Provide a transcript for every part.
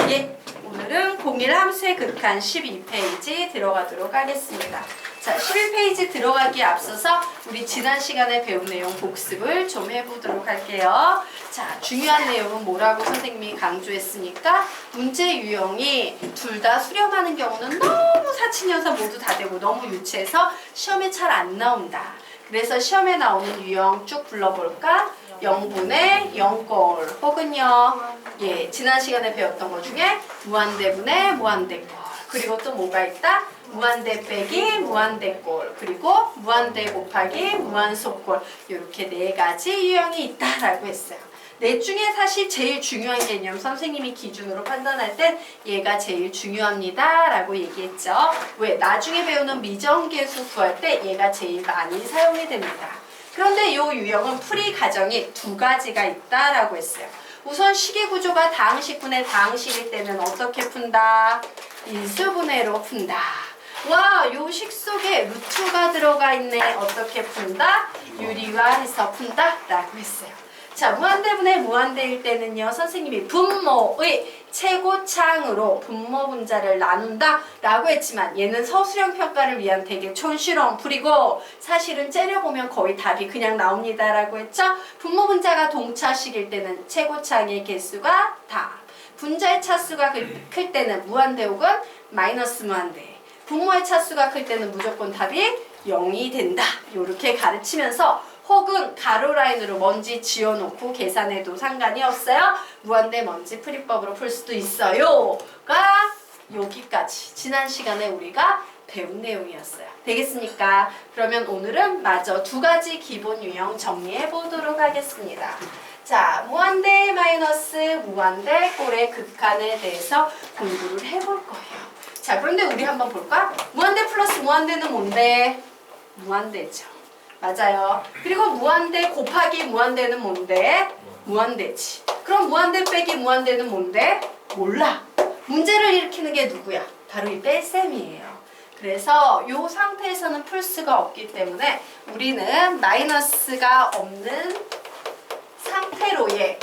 예, 오늘은 공일 함수의 극한 12페이지 들어가도록 하겠습니다. 자, 11페이지 들어가기에 앞서서 우리 지난 시간에 배운 내용 복습을 좀 해보도록 할게요. 자, 중요한 내용은 뭐라고 선생님이 강조했으니까 문제 유형이 둘 다 수렴하는 경우는 너무 사친여서 모두 다 되고 너무 유치해서 시험에 잘 안 나온다. 그래서 시험에 나오는 유형 쭉 불러볼까? 0분의 0꼴 혹은요, 예, 지난 시간에 배웠던 것 중에 무한대분의 무한대꼴, 그리고 또 뭐가 있다? 무한대 빼기 무한대꼴, 그리고 무한대 곱하기 무한소꼴, 이렇게 네 가지 유형이 있다라고 했어요. 넷 중에 사실 제일 중요한 개념, 선생님이 기준으로 판단할 땐 얘가 제일 중요합니다 라고 얘기했죠. 왜? 나중에 배우는 미정계수 구할 때 얘가 제일 많이 사용이 됩니다. 그런데 이 유형은 풀이 과정이 두 가지가 있다라고 했어요. 우선 식의 구조가 다항식분의 다항식일 때는 어떻게 푼다? 인수분해로 푼다. 와, 요 식 속에 루트가 들어가 있네. 어떻게 푼다? 유리화해서 푼다 라고 했어요. 자, 무한대분의 무한대일 때는요, 선생님이 분모의 최고차항으로 분모 분자를 나눈다 라고 했지만 얘는 서술형 평가를 위한 되게 촌스러운 풀이고 사실은 째려보면 거의 답이 그냥 나옵니다 라고 했죠. 분모 분자가 동차식일 때는 최고차항의 개수가 답, 분자의 차수가 클 때는 무한대 혹은 마이너스 무한대, 분모의 차수가 클 때는 무조건 답이 0이 된다. 이렇게 가르치면서 혹은 가로라인으로 먼지 지어놓고 계산해도 상관이 없어요. 무한대 먼지 풀이법으로 풀 수도 있어요.가 여기까지 지난 시간에 우리가 배운 내용이었어요. 되겠습니까? 그러면 오늘은 마저 두 가지 기본 유형 정리해 보도록 하겠습니다. 자, 무한대 마이너스 무한대 꼴의 극한에 대해서 공부를 해볼 거예요. 자, 그런데 우리 한번 볼까? 무한대 플러스 무한대는 뭔데? 무한대죠. 맞아요. 그리고 무한대 곱하기 무한대는 뭔데? 무한대지. 그럼 무한대 빼기 무한대는 뭔데? 몰라. 문제를 일으키는 게 누구야? 바로 이 뺄셈이에요. 그래서 이 상태에서는 풀 수가 없기 때문에 우리는 마이너스가 없는 상태로의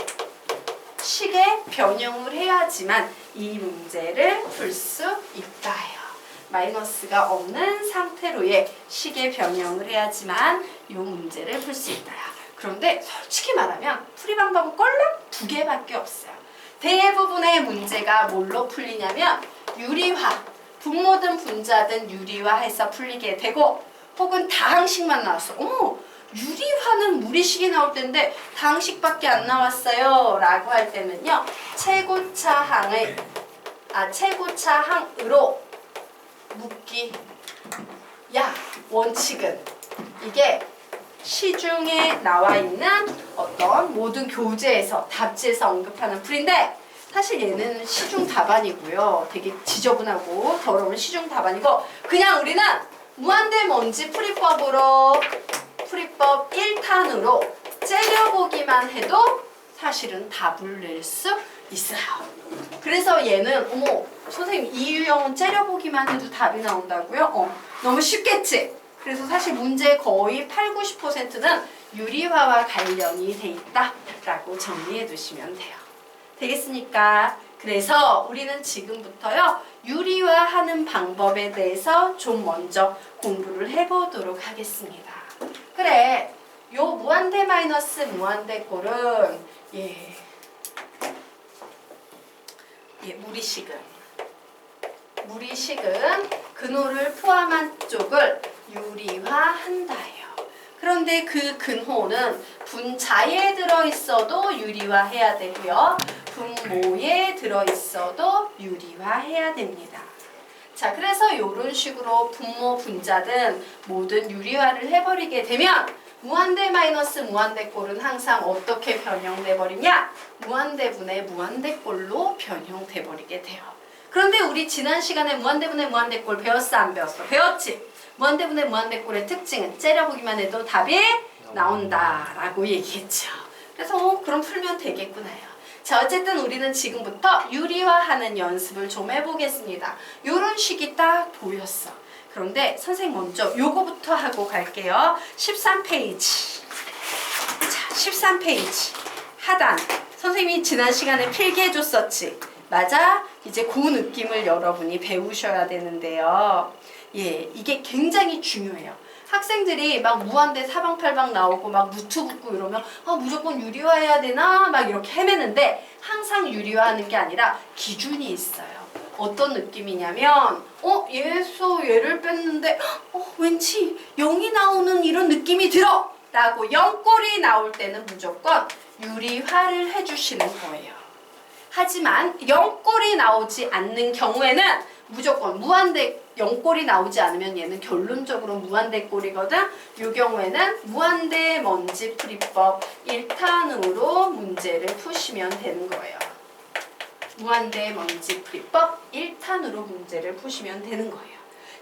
식의 변형을 해야지만 이 문제를 풀 수 있다요. 마이너스가 없는 상태로의 식의 변형을 해야지만 이 문제를 풀 수 있다. 그런데 솔직히 말하면 풀이 방법은 꼴랑 두 개밖에 없어요. 대부분의 문제가 뭘로 풀리냐면 유리화, 분모든 분자든 유리화해서 풀리게 되고 혹은 다항식만 나왔어. 어머, 유리화는 무리식이 나올 텐데 다항식밖에 안 나왔어요 라고 할 때는요, 최고차항으로 묻기. 야, 원칙은 이게 시중에 나와 있는 어떤 모든 교재에서 답지에서 언급하는 풀인데 사실 얘는 시중 답안이고요. 되게 지저분하고 더러운 시중 답안이고 그냥 우리는 무한대 먼지 풀이법으로 풀이법 1탄으로 째려보기만 해도 사실은 답을 낼 수 있어요. 그래서 얘는 어머 선생님 이 유형은 째려보기만 해도 답이 나온다고요? 너무 쉽겠지? 그래서 사실 문제 거의 80~90%는 유리화와 관련이 돼 있다라고 정리해 두시면 돼요. 되겠습니까? 그래서 우리는 지금부터요 유리화하는 방법에 대해서 좀 먼저 공부를 해보도록 하겠습니다. 그래, 요 무한대 마이너스 무한대 꼴은 무리식은 근호를 포함한 쪽을 유리화한다예요. 그런데 그 근호는 분자에 들어있어도 유리화해야 되고요. 분모에 들어있어도 유리화해야 됩니다. 자, 그래서 이런 식으로 분모 분자든 모든 유리화를 해버리게 되면 무한대 마이너스 무한대 꼴은 항상 어떻게 변형돼 버리냐? 무한대분의 무한대 꼴로 변형돼 버리게 돼요. 그런데 우리 지난 시간에 무한대분의 무한대 꼴 배웠어 안 배웠어? 배웠지? 무한대분의 무한대 꼴의 특징은 째려보기만 해도 답이 나온다라고 얘기했죠. 그래서 그럼 풀면 되겠구나요. 자, 어쨌든 우리는 지금부터 유리화하는 연습을 좀 해보겠습니다. 요런 식이 딱 보였어. 그런데 선생님 먼저 요거부터 하고 갈게요. 13페이지. 자, 13페이지 하단. 선생님이 지난 시간에 필기해줬었지. 맞아? 이제 그 느낌을 여러분이 배우셔야 되는데요. 예, 이게 굉장히 중요해요. 학생들이 막 무한대 사방팔방 나오고 막 루트 붙고 이러면 무조건 유리화해야 되나? 막 이렇게 헤매는데 항상 유리화하는 게 아니라 기준이 있어요. 어떤 느낌이냐면 얘를 뺐는데 왠지 0이 나오는 이런 느낌이 들어! 라고 0꼴이 나올 때는 무조건 유리화를 해주시는 거예요. 하지만 0꼴이 나오지 않는 경우에는 무조건 무한대 0꼴이 나오지 않으면 얘는 결론적으로 무한대 꼴이거든. 이 경우에는 무한대 먼지 풀이법 1탄으로 문제를 푸시면 되는 거예요. 무한대 먼지 풀이법 1탄으로 문제를 푸시면 되는 거예요.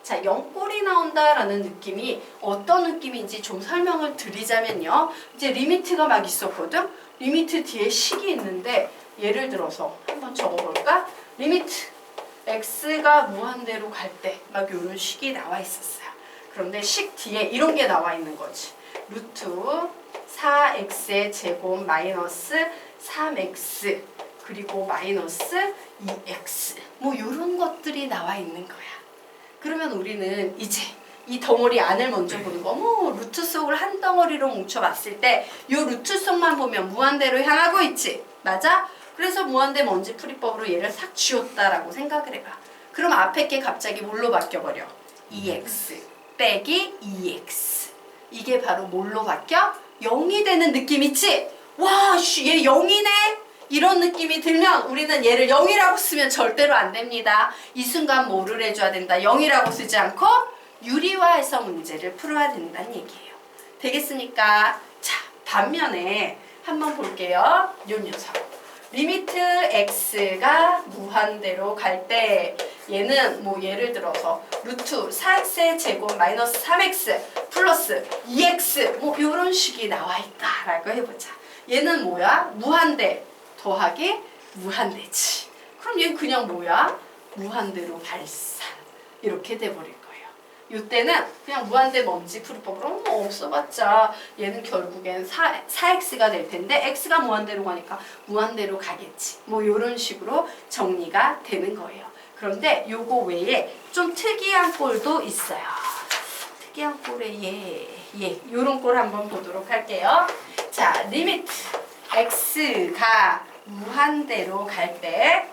자, 0꼴이 나온다라는 느낌이 어떤 느낌인지 좀 설명을 드리자면요. 이제 리미트가 막 있었거든. 리미트 뒤에 식이 있는데 예를 들어서 한번 적어볼까? 리미트 x가 무한대로 갈 때 막 이런 식이 나와 있었어요. 그런데 식 뒤에 이런 게 나와 있는 거지. 루트 4x의 제곱 마이너스 3x 그리고 마이너스 2x 뭐 이런 것들이 나와 있는 거야. 그러면 우리는 이제 이 덩어리 안을 먼저 보는 거. 루트 속을 한 덩어리로 뭉쳐봤을 때 이 루트 속만 보면 무한대로 향하고 있지. 맞아? 그래서 무한대 먼지 풀이법으로 얘를 싹 지웠다라고 생각을 해봐. 그럼 앞에 게 갑자기 뭘로 바뀌어버려? 2x 빼기 2x. 이게 바로 뭘로 바뀌어? 0이 되는 느낌 있지? 와, 얘 0이네? 이런 느낌이 들면 우리는 얘를 0이라고 쓰면 절대로 안 됩니다. 이 순간 뭐를 해줘야 된다? 0이라고 쓰지 않고 유리화해서 문제를 풀어야 된다는 얘기예요. 되겠습니까? 자, 반면에 한번 볼게요. 요 녀석. 리미트 x가 무한대로 갈 때 얘는 뭐 예를 들어서 루트 4x의 제곱 마이너스 3x 플러스 2x 뭐 이런 식이 나와 있다라고 해보자. 얘는 뭐야? 무한대 더하기 무한대지. 그럼 얘는 그냥 뭐야? 무한대로 발산. 이렇게 돼버릴 거예요. 이때는 그냥 무한대 먼지 풀이법으로 없어봤자 얘는 결국엔 4x가 될 텐데 x가 무한대로 가니까 무한대로 가겠지. 뭐 이런 식으로 정리가 되는 거예요. 그런데 요거 외에 좀 특이한 꼴도 있어요. 특이한 꼴에 요런 꼴 한번 보도록 할게요. 자, 리미트 x가 무한대로 갈 때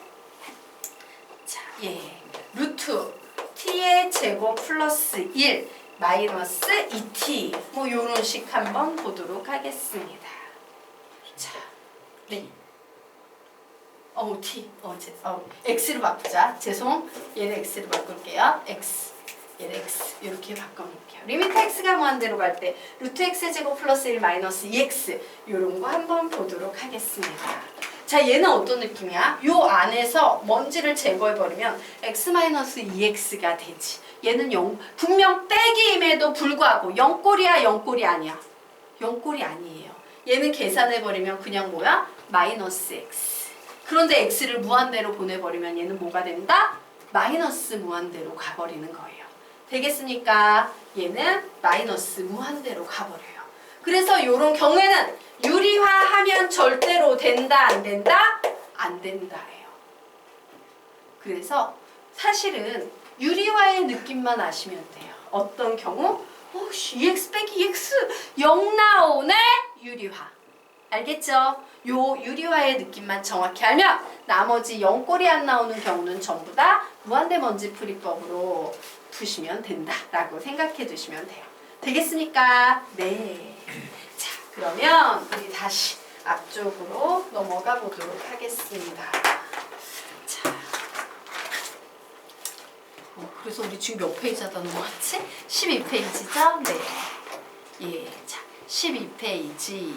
자, 루트 t의 제곱 플러스 1 마이너스 2t 뭐 요런 식 한번 보도록 하겠습니다. 자, 네. x로 바꾸자. 죄송. 얘를 x로 바꿀게요. x. 얘를 x. 이렇게 바꿔놓을게요. 리미트 x가 무한대로 갈 때 루트 x 제곱 플러스 1 마이너스 2x 요런 거 한번 보도록 하겠습니다. 자, 얘는 어떤 느낌이야? 요 안에서 먼지를 제거해버리면 x-2x가 되지. 얘는 0, 분명 빼기임에도 불구하고 0꼴이야, 0꼴이 아니야? 0꼴이 아니에요. 얘는 계산해버리면 그냥 뭐야? 마이너스 x. 그런데 x를 무한대로 보내버리면 얘는 뭐가 된다? 마이너스 무한대로 가버리는 거예요. 되겠습니까? 얘는 마이너스 무한대로 가버려요. 그래서 요런 경우에는 유리화하면 절대로 된다, 안 된다? 안 된다예요. 그래서 사실은 유리화의 느낌만 아시면 돼요. 어떤 경우? 2x 빼기 2x 0 나오네? 유리화. 알겠죠? 요 유리화의 느낌만 정확히 알면 나머지 0꼴이 안 나오는 경우는 전부 다 무한대 먼지 풀이법으로 푸시면 된다라고 생각해 두시면 돼요. 되겠습니까? 네. 자, 그러면 우리 다시 앞쪽으로 넘어가 보도록 하겠습니다. 자, 그래서 우리 지금 몇 페이지 하다 넘어갔지? 12페이지죠? 네. 자, 12페이지.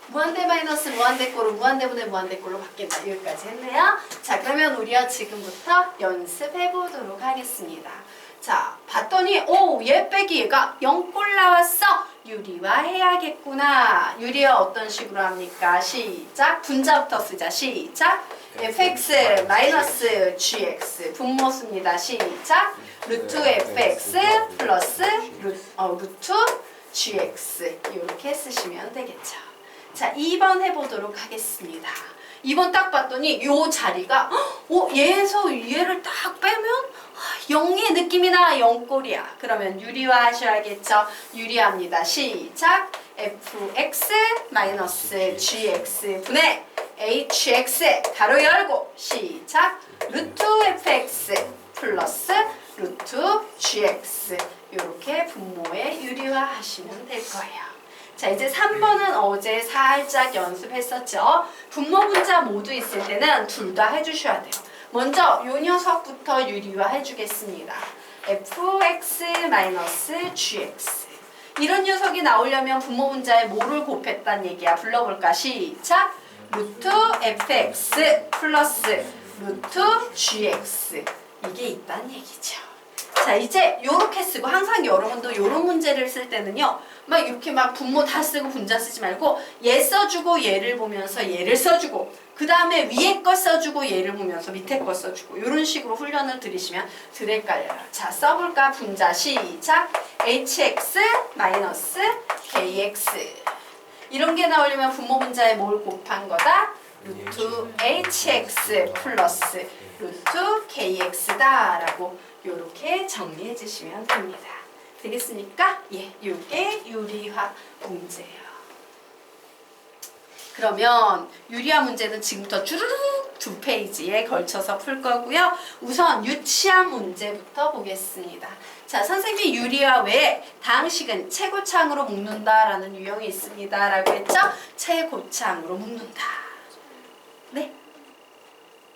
무한대 마이너스 무한대 꼴로 무한대분의 무한대 꼴로 바뀐다. 여기까지 했네요. 자, 그러면 우리가 지금부터 연습해 보도록 하겠습니다. 자, 봤더니 얘 빼기 얘가 0꼴 나왔어. 유리화 해야겠구나. 유리화 어떤 식으로 합니까? 시작. 분자부터 쓰자. 시작. fx 마이너스 gx 분모 씁니다. 시작. 루트 fx 플러스 루트 gx 이렇게 쓰시면 되겠죠. 자, 2번 해보도록 하겠습니다. 2번 딱 봤더니 요 자리가 얘에서 얘를 딱 빼면 0의 느낌이 나. 0꼴이야. 그러면 유리화 하셔야겠죠. 유리합니다. 시작. fx 마이너스 gx 분의 hx 가로 열고 시작. 루트 fx 플러스 루트 gx 이렇게 분모에 유리화 하시면 될 거예요. 자, 이제 3번은 어제 살짝 연습했었죠. 분모 분자 모두 있을 때는 둘 다 해주셔야 돼요. 먼저 요 녀석부터 유리화 해주겠습니다. fx-gx 이런 녀석이 나오려면 분모 분자에 뭐를 곱했단 얘기야. 불러볼까? 시작! 루트 fx 플러스 루트 gx 이게 있단 얘기죠. 자, 이제 요렇게 쓰고 항상 여러분도 요런 문제를 쓸 때는요. 막 이렇게 막 분모 다 쓰고 분자 쓰지 말고 얘 써주고 얘를 보면서 얘를 써주고 그 다음에 위에 거 써주고 얘를 보면서 밑에 거 써주고 이런 식으로 훈련을 들이시면 덜 헷갈려요. 자, 써볼까? 분자 시작! hx 마이너스 kx 이런 게 나오려면 분모 분자에 뭘 곱한 거다? 루트 hx 플러스 루트 kx다 라고 이렇게 정리해 주시면 됩니다. 되겠습니까? 예, 이게 유리화 문제예요. 그러면 유리화 문제는 지금부터 주르륵 2페이지에 걸쳐서 풀 거고요. 우선 유치한 문제부터 보겠습니다. 자, 선생님이 유리화 외에 다항식은 최고창으로 묶는다라는 유형이 있습니다. 라고 했죠? 최고창으로 묶는다. 네?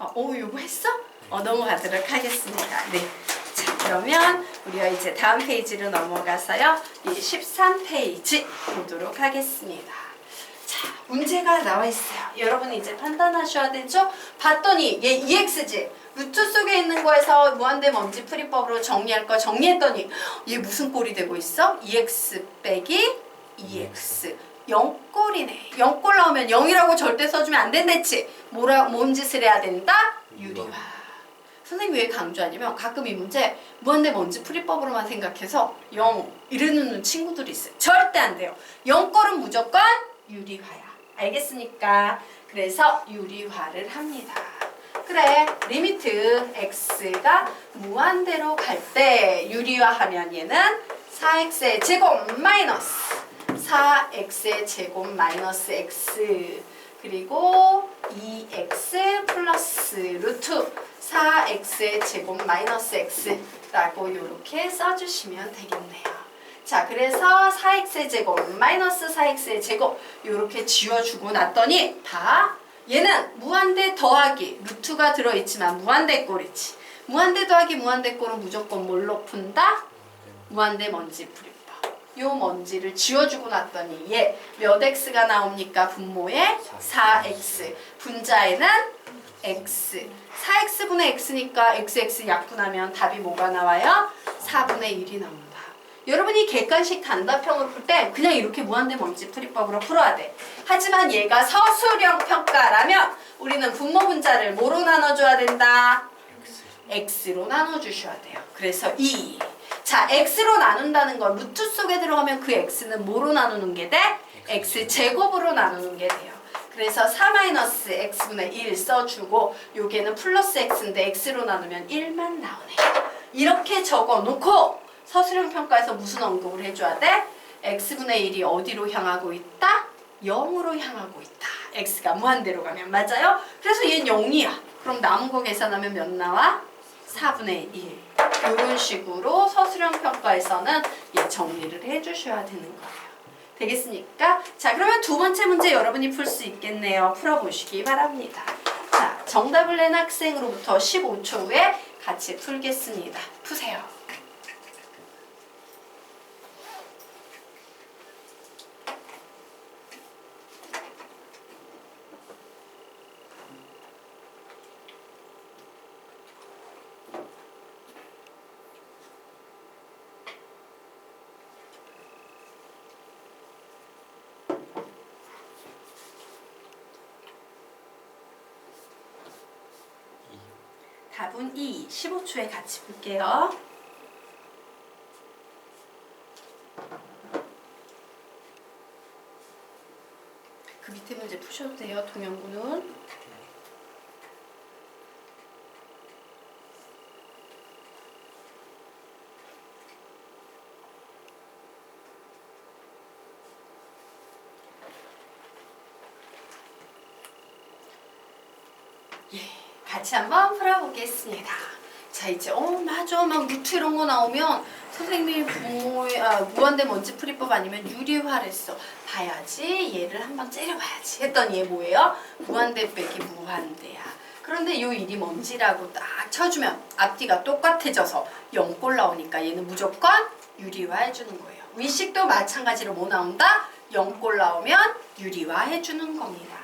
요거 했어? 넘어가도록 하겠습니다. 네. 자, 그러면 우리가 이제 다음 페이지로 넘어가서요. 13페이지 보도록 하겠습니다. 자, 문제가 나와 있어요. 여러분이 이제 판단하셔야 되죠? 봤더니 얘 EX지? 루트 속에 있는 거에서 무한대 먼지 풀이법으로 정리할 거 정리했더니 얘 무슨 꼴이 되고 있어? EX 빼기 EX 0꼴이네. 0꼴 나오면 0이라고 절대 써주면 안 된댔지? 뭔 짓을 해야 된다? 유리화. 선생님이 왜 강조하냐면 가끔 이 문제 무한대 먼지 풀이법으로만 생각해서 0 이러는 친구들이 있어요. 절대 안 돼요. 0꼴은 무조건 유리화야. 알겠습니까? 그래서 유리화를 합니다. 그래, 리미트 x가 무한대로 갈 때 유리화하면 얘는 4x의 제곱 마이너스 4x의 제곱 마이너스 x 그리고 2x 플러스 루트 4x의 제곱 마이너스 x라고 이렇게 써주시면 되겠네요. 자, 그래서 4x의 제곱 마이너스 4x의 제곱 이렇게 지워주고 났더니 봐. 얘는 무한대 더하기 루트가 들어있지만 무한대 꼴이지. 무한대 더하기 무한대 꼴은 무조건 뭘로 푼다? 무한대 먼지 풀이법. 요 먼지를 지워주고 났더니 얘 몇 x가 나옵니까? 분모에 4x. 분자에는 x. 4x분의 x니까 xx 약분하면 답이 뭐가 나와요? 4분의 1이 나온다. 여러분이 객관식 단답형으로 풀 때 그냥 이렇게 무한대 먼지 풀이법으로 풀어야 돼. 하지만 얘가 서술형 평가라면 우리는 분모 분자를 뭐로 나눠줘야 된다? x로 나눠주셔야 돼요. 그래서 2. 자, x로 나눈다는 건 루트 속에 들어가면 그 x는 뭐로 나누는 게 돼? x제곱으로 나누는 게 돼요. 그래서 4-x분의 1 써주고 요게는 플러스 x인데 x로 나누면 1만 나오네요. 이렇게 적어놓고 서술형 평가에서 무슨 언급을 해줘야 돼? x분의 1이 어디로 향하고 있다? 0으로 향하고 있다. x가 무한대로 가면 맞아요? 그래서 얘는 0이야. 그럼 남은 거 계산하면 몇 나와? 4분의 1. 이런 식으로 서술형 평가에서는 얘 정리를 해주셔야 되는 거예요. 되겠습니까? 자, 그러면 두 번째 문제 여러분이 풀 수 있겠네요. 풀어보시기 바랍니다. 자, 정답을 낸 학생으로부터 15초 후에 같이 풀겠습니다. 푸세요. 답은 2. 15초에 같이 볼게요. 그 밑에 문제 푸셔도 돼요. 동영구는. 예, 같이 한번 풀어보겠습니다. 자, 이제 맞아, 막 루트 이런 거 나오면 선생님이 무한대 먼지 풀이법 아니면 유리화랬어. 봐야지, 얘를 한번 째려봐야지 했더니 얘 뭐예요? 무한대 빼기 무한대야. 그런데 요 일이 먼지라고 딱 쳐주면 앞뒤가 똑같아져서 0꼴 나오니까 얘는 무조건 유리화 해주는 거예요. 위식도 마찬가지로 뭐 나온다? 0꼴 나오면 유리화 해주는 겁니다.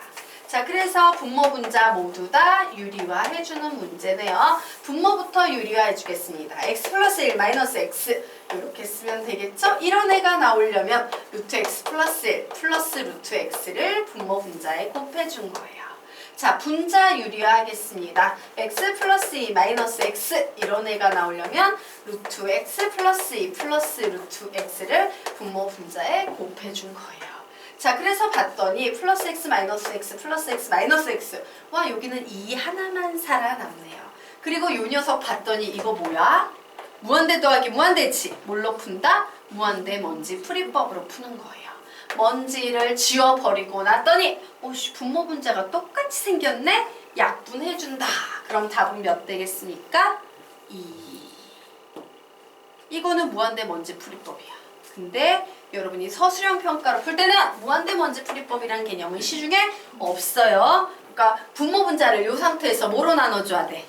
자, 그래서 분모 분자 모두 다 유리화 해주는 문제네요. 분모부터 유리화 해주겠습니다. x 플러스 1 마이너스 x 이렇게 쓰면 되겠죠? 이런 애가 나오려면 루트 x 플러스 1 플러스 루트 x를 분모 분자에 곱해준 거예요. 자, 분자 유리화 하겠습니다. x 플러스 2 마이너스 x 이런 애가 나오려면 루트 x 플러스 2 플러스 루트 x를 분모 분자에 곱해준 거예요. 자, 그래서 봤더니 플러스 x 마이너스 x 플러스 x 마이너스 x 와, 여기는 2 하나만 살아남네요. 그리고 요 녀석 봤더니 이거 뭐야? 무한대 더하기 무한대치 뭘로 푼다? 무한대 먼지 풀이법으로 푸는 거예요. 먼지를 지워버리고 났더니 오씨, 분모 분자가 똑같이 생겼네? 약분해준다. 그럼 답은 몇 되겠습니까? 2. 이거는 무한대 먼지 풀이법이야. 근데 여러분이 서술형 평가를 풀 때는 무한대 먼지 풀이법이라는 개념은 시중에 없어요. 그러니까 분모 분자를 이 상태에서 뭐로 나눠줘야 돼?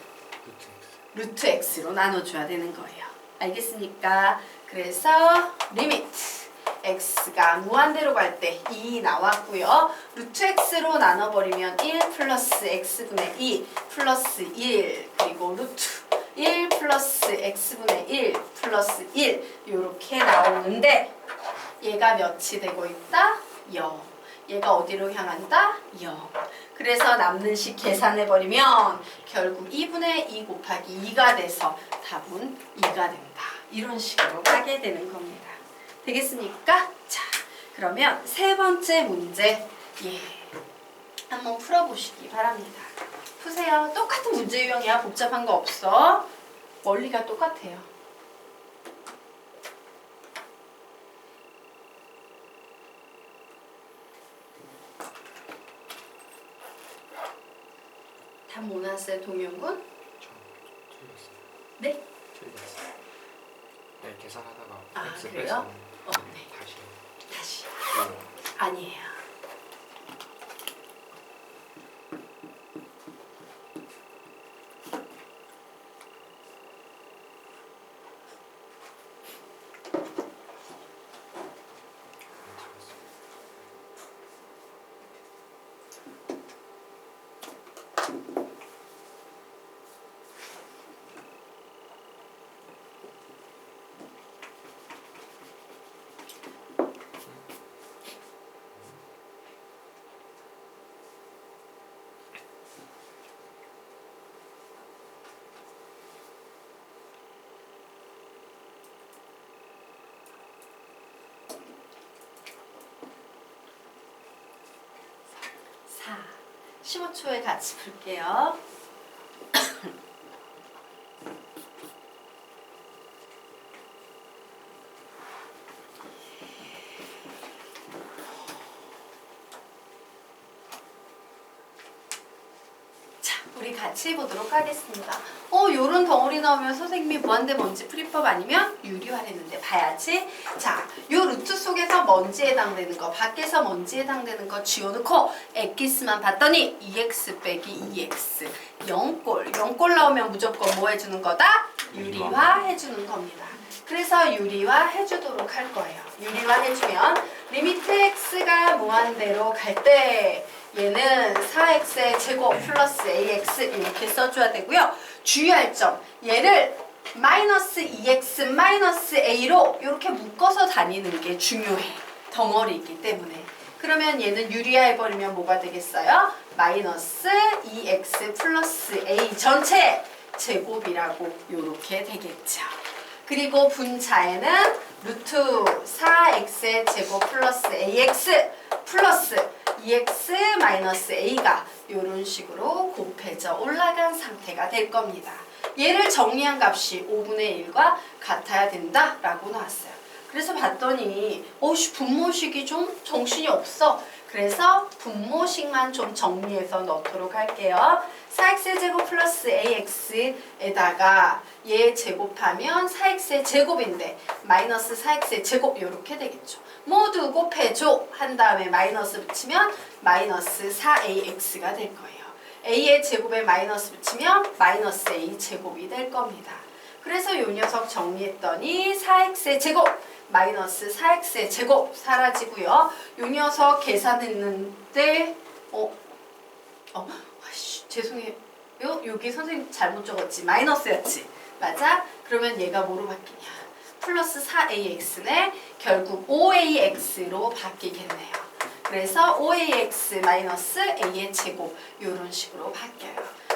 루트 x로 나눠줘야 되는 거예요. 알겠습니까? 그래서 리미트 x가 무한대로 갈 때 2 나왔고요. 루트 x로 나눠버리면 1 플러스 x분의 2 플러스 1 그리고 루트 1 플러스 x분의 1 플러스 1 이렇게 나오는데 얘가 몇이 되고 있다? 0. 얘가 어디로 향한다? 0. 그래서 남는 식 계산해버리면 결국 2분의 2 곱하기 2가 돼서 답은 2가 된다. 이런 식으로 하게 되는 겁니다. 되겠습니까? 자, 그러면 세 번째 문제 한번 풀어보시기 바랍니다. 푸세요. 똑같은 문제 유형이야. 복잡한 거 없어. 원리가 똑같아요. 답 뭐 나왔어요, 동영군? 틀렸어요. 네? 틀렸어요. 네, 계산하다가 x 그래요? 뺐었는데 네. 다시. 아니에요. 자, 15초에 같이 풀게요. 자, 우리 같이 해보도록 하겠습니다. 요런 덩어리 나오면 선생님이 무한대 먼지 풀이법 아니면 유리화했는데 봐야지. 자, 요 루트 속에서 먼지에 해당되는 거, 밖에서 먼지에 해당되는 거 지워놓고 엑기스만 봤더니 2x 빼기 2x 0꼴. 0꼴 나오면 무조건 뭐 해주는 거다? 유리화 해주는 겁니다. 그래서 유리화 해주도록 할 거예요. 유리화 해주면 리미트 x가 무한대로 갈 때 얘는 4x의 제곱 플러스 ax 이렇게 써줘야 되고요. 주의할 점, 얘를 마이너스 2x 마이너스 a로 이렇게 묶어서 다니는 게 중요해. 덩어리이기 때문에. 그러면 얘는 유리화해버리면 뭐가 되겠어요? 마이너스 2x 플러스 a 전체 제곱이라고 이렇게 되겠죠. 그리고 분자에는 루트 4x의 제곱 플러스 ax 플러스 2x-a가 이런 식으로 곱해져 올라간 상태가 될 겁니다. 얘를 정리한 값이 5분의 1과 같아야 된다라고 나왔어요. 그래서 봤더니 분모식이 좀 정신이 없어. 그래서 분모식만 좀 정리해서 넣도록 할게요. 4x의 제곱 플러스 ax에다가 얘 제곱하면 4x의 제곱인데 마이너스 4x의 제곱 이렇게 되겠죠. 모두 곱해줘 한 다음에 마이너스 붙이면 마이너스 4ax가 될 거예요. a의 제곱에 마이너스 붙이면 마이너스 a 제곱이 될 겁니다. 그래서 이 녀석 정리했더니 4x의 제곱 마이너스 4x의 제곱 사라지고요. 이 녀석 계산했는데 죄송해요. 여기 선생님 잘못 적었지. 마이너스였지. 맞아? 그러면 얘가 뭐로 바뀌냐? 플러스 4ax네 결국 5ax로 바뀌겠네요. 그래서 5ax 마이너스 a의 제곱 이런 식으로 바뀌어요.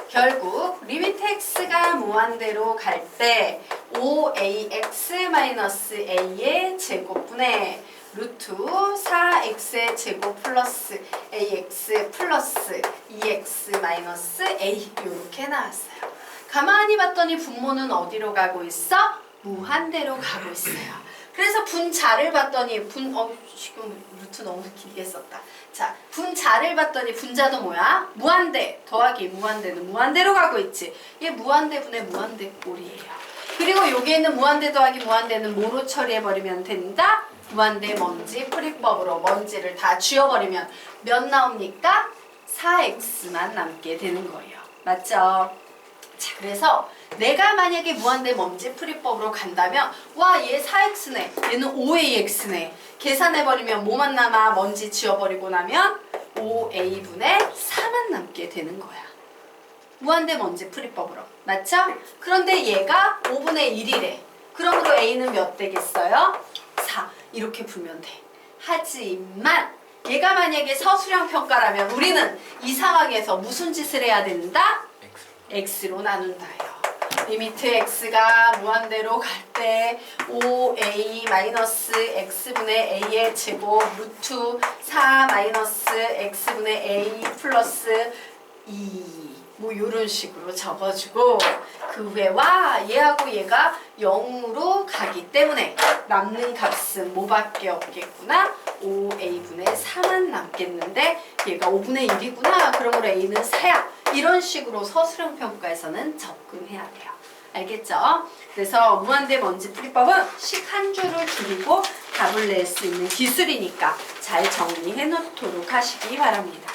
결국 리미트 x가 무한대로 갈 때 5ax 마이너스 a의 제곱분의 루트 4x의 제곱 플러스 ax 플러스 2x 마이너스 a 이렇게 나왔어요. 가만히 봤더니 분모는 어디로 가고 있어? 무한대로 가고 있어요. 그래서 분자를 봤더니 지금 루트 너무 길게 썼다. 자, 분자를 봤더니 분자도 뭐야? 무한대 더하기 무한대는 무한대로 가고 있지. 얘 무한대분의 무한대 꼴이에요. 그리고 여기에는 무한대 더하기 무한대는 뭐로 처리해버리면 된다? 무한대 먼지 풀이법으로 먼지를 다 쥐어버리면 몇 나옵니까? 4x만 남게 되는 거예요. 맞죠? 자, 그래서 내가 만약에 무한대 먼지 풀이법으로 간다면 와, 얘 4x네. 얘는 5ax네. 계산해버리면 뭐만 남아? 먼지 지워버리고 나면 5a분의 4만 남게 되는 거야. 무한대 먼지 풀이법으로. 맞죠? 그런데 얘가 5분의 1이래. 그러므로 a는 몇 되겠어요? 4. 이렇게 풀면 돼. 하지만 얘가 만약에 서술형 평가라면 우리는 이 상황에서 무슨 짓을 해야 된다? x로 나눈다요. 리미트 x가 무한대로 갈 때 5a 마이너스 x분의 a의 제곱 루트 4 마이너스 x분의 a 플러스 2 뭐 이런 식으로 적어주고 그 후에와 얘하고 얘가 0으로 가기 때문에 남는 값은 뭐밖에 없겠구나? 5a분의 4만 남겠는데 얘가 5분의 1이구나. 그러므로 a는 4야. 이런 식으로 서술형 평가에서는 접근해야 돼요. 알겠죠? 그래서 무한대 먼지 풀이법은 식 한 줄을 줄이고 답을 낼 수 있는 기술이니까 잘 정리해 놓도록 하시기 바랍니다.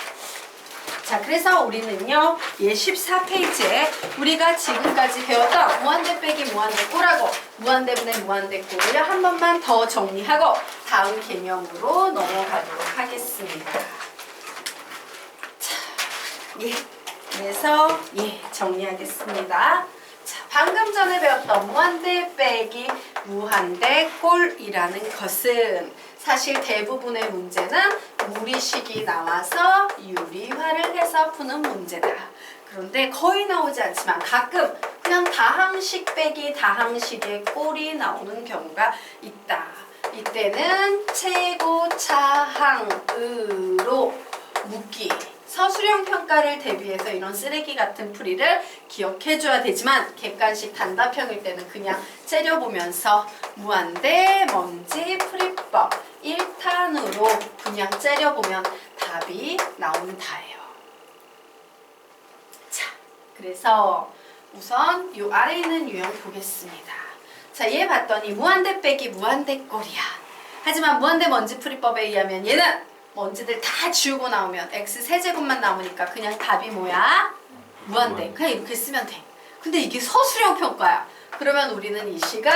자, 그래서 우리는요, 얘 14페이지에 우리가 지금까지 배웠던 무한대 빼기 무한대 꼴하고 무한대분의 무한대 꼴을 한 번만 더 정리하고 다음 개념으로 넘어가도록 하겠습니다. 자, 그래서 정리하겠습니다. 자, 방금 전에 배웠던 무한대 빼기 무한대 꼴이라는 것은 사실 대부분의 문제는 무리식이 나와서 유리화를 해서 푸는 문제다. 그런데 거의 나오지 않지만 가끔 그냥 다항식 빼기 다항식의 꼴이 나오는 경우가 있다. 이때는 최고차항으로 묻기. 서술형 평가를 대비해서 이런 쓰레기 같은 풀이를 기억해줘야 되지만 객관식 단답형일 때는 그냥 째려보면서 무한대 먼지 풀이법 1탄으로 그냥 째려보면 답이 나온다예요. 자, 그래서 우선 이 아래에 있는 유형 보겠습니다. 자, 얘 봤더니 무한대 빼기 무한대 꼴이야. 하지만 무한대 먼지 풀이법에 의하면 얘는 먼지들 다 지우고 나오면 x 세제곱만 남으니까 그냥 답이 뭐야? 무한대. 그냥 이렇게 쓰면 돼. 근데 이게 서술형 평가야. 그러면 우리는 이 식을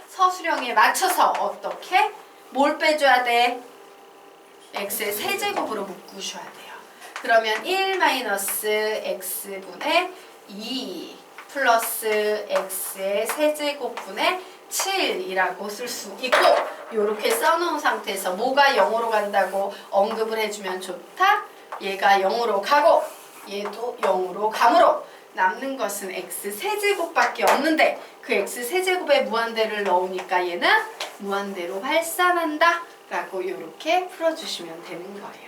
서술형에 맞춰서 어떻게? 뭘 빼줘야 돼? x의 세제곱으로 묶으셔야 돼요. 그러면 1-x분의 2 플러스 x의 세제곱분의 7이라고 쓸 수 있고 이렇게 써놓은 상태에서 뭐가 0으로 간다고 언급을 해주면 좋다. 얘가 0으로 가고 얘도 0으로 가므로 남는 것은 x 세제곱밖에 없는데 그 x 세제곱에 무한대를 넣으니까 얘는 무한대로 발산한다 라고 이렇게 풀어주시면 되는 거예요.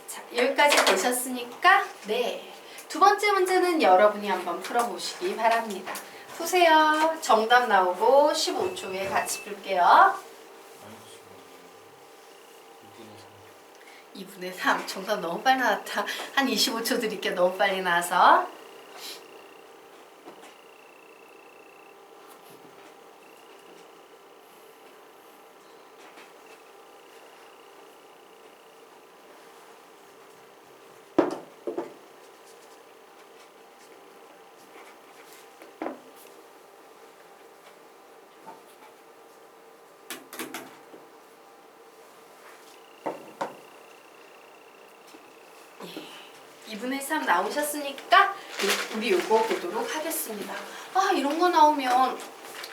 자, 여기까지 되셨으니까 네. 두 번째 문제는 여러분이 한번 풀어보시기 바랍니다. 푸세요. 정답 나오고 15초에 같이 풀게요. 2분의 3. 정답 너무 빨리 나왔다. 한 25초 드릴게요. 너무 빨리 나와서. 예. 2분의 3 나오셨으니까 우리 요거 보도록 하겠습니다. 아, 이런 거 나오면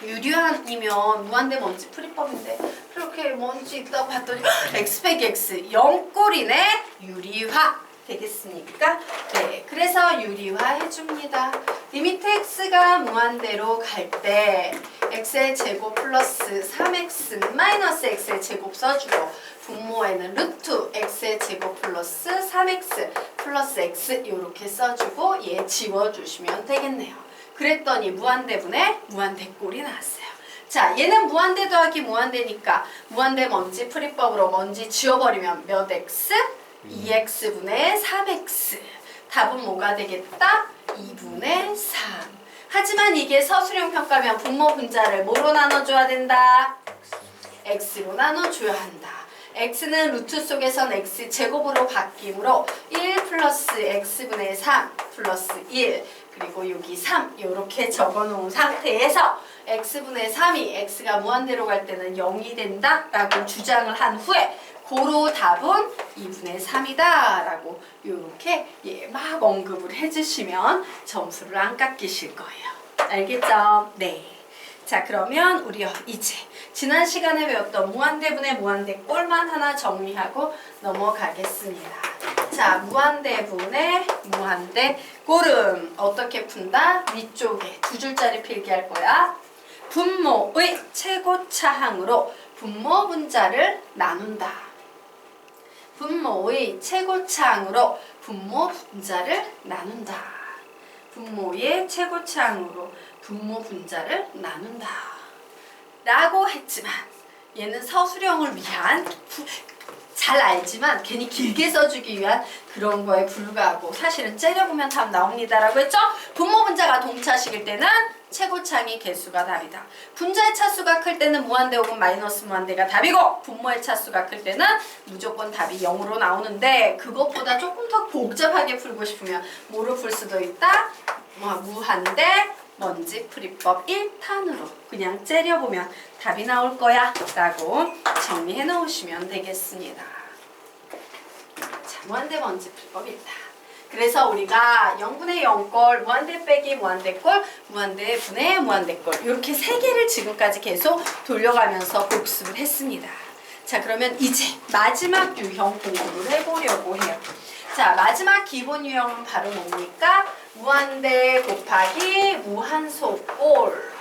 유리환이면 무한대 먼지 풀이법인데 이렇게 먼지 있다고 봤더니 x 빼기 x 0꼴이네. 유리화 되겠습니까? 네, 그래서 유리화 해줍니다. 리미트 x가 무한대로 갈 때 x의 제곱 플러스 3x 마이너스 x의 제곱 써주고 분모에는 루트 x의 제곱 플러스 3x 플러스 x 이렇게 써주고 얘 지워주시면 되겠네요. 그랬더니 무한대분의 무한대꼴이 나왔어요. 자, 얘는 무한대 더하기 무한대니까 무한대 먼지 풀이법으로 먼지 지워버리면 몇 x? 2x분의 3x. 답은 뭐가 되겠다? 2분의 3. 하지만 이게 서술형 평가면 분모 분자를 뭐로 나눠줘야 된다? x로 나눠줘야 한다. x는 루트 속에선 x 제곱으로 바뀌므로 1 플러스 x분의 3 플러스 1 그리고 여기 3 이렇게 적어놓은 상태에서 x분의 3이 x가 무한대로 갈 때는 0이 된다 라고 주장을 한 후에 고로 답은 2분의 3이다 라고 이렇게 막 언급을 해주시면 점수를 안 깎이실 거예요. 알겠죠? 네. 자, 그러면 우리 이제 지난 시간에 배웠던 무한대분의 무한대꼴만 하나 정리하고 넘어가겠습니다. 자, 무한대분의 무한대꼴은 어떻게 푼다? 위쪽에 두 줄짜리 필기할 거야. 분모의 최고차항으로 분모 분자를 나눈다. 분모의 최고차항으로 분모 분자를 나눈다. 분모의 최고차항으로 분모 분자를 나눈다. 라고 했지만 얘는 서술형을 위한 잘 알지만 괜히 길게 써주기 위한 그런 거에 불과하고 사실은 째려보면 답 나옵니다 라고 했죠? 분모 분자가 동차식일 때는 최고차항이 개수가 답이다. 분자의 차수가 클 때는 무한대 혹은 마이너스 무한대가 답이고 분모의 차수가 클 때는 무조건 답이 0으로 나오는데 그것보다 조금 더 복잡하게 풀고 싶으면 뭐로 풀 수도 있다? 무한대 먼지 풀이법 1탄으로 그냥 째려보면 답이 나올 거야 라고 정리해 놓으시면 되겠습니다. 자, 무한대 먼지 풀이법 1탄. 그래서 우리가 0분의 0꼴, 무한대 빼기 무한대꼴, 무한대 분의 무한대꼴 이렇게 세 개를 지금까지 계속 돌려가면서 복습을 했습니다. 자, 그러면 이제 마지막 유형 공부를 해보려고 해요. 자, 마지막 기본 유형은 바로 뭡니까? 무한대 곱하기 무한소꼴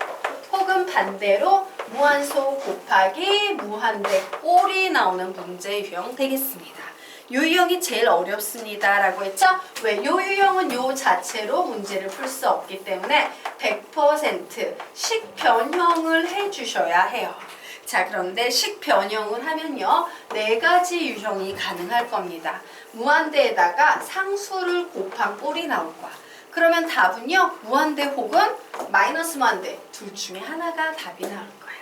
혹은 반대로 무한소 곱하기 무한대꼴이 나오는 문제 유형 되겠습니다. 요 유형이 제일 어렵습니다 라고 했죠? 왜? 요 유형은 요 자체로 문제를 풀 수 없기 때문에 100% 식변형을 해주셔야 해요. 자, 그런데 식변형을 하면요 4가지 유형이 가능할 겁니다. 무한대에다가 상수를 곱한 꼴이 나올 거야. 그러면 답은요 무한대 혹은 마이너스 무한대 둘 중에 하나가 답이 나올 거야.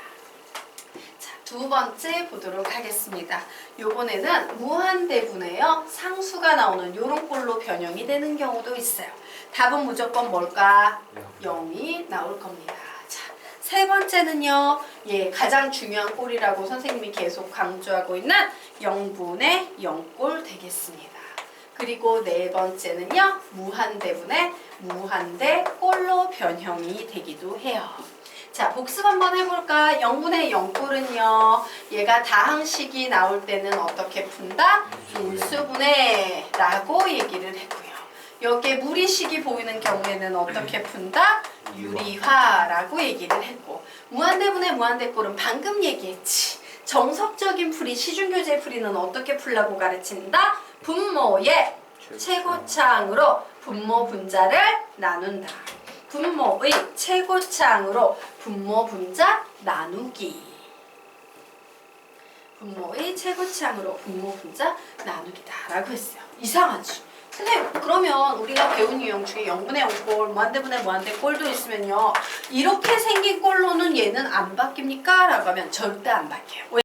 자, 두 번째 보도록 하겠습니다. 요번에는 무한대분에요 상수가 나오는 요런 꼴로 변형이 되는 경우도 있어요. 답은 무조건 뭘까? 0이 나올 겁니다. 자, 세 번째는요 가장 중요한 꼴이라고 선생님이 계속 강조하고 있는 0분의 0꼴 되겠습니다. 그리고 네 번째는요 무한대분의 무한대꼴로 변형이 되기도 해요. 자, 복습 한번 해볼까? 0분의 0꼴은요 얘가 다항식이 나올 때는 어떻게 푼다? 인수분해 라고 얘기를 했고요. 여기에 무리식이 보이는 경우에는 어떻게 푼다? 유리화라고 얘기를 했고 무한대분의 무한대꼴은 방금 얘기했지. 정석적인 풀이, 시중교재 풀이는 어떻게 풀라고 가르친다? 분모의 최고차항으로 분모 분자를 나눈다. 분모의 최고차항으로 분모 분자 나누기. 분모의 최고차항으로 분모 분자 나누기다 라고 했어요. 이상하지? 선생님 그러면 우리가 배운 유형 중에 0분의 0꼴, 무한대분의 무한대꼴도 있으면요 이렇게 생긴 꼴로는 얘는 안 바뀝니까? 라고 하면 절대 안 바뀌어요. 왜?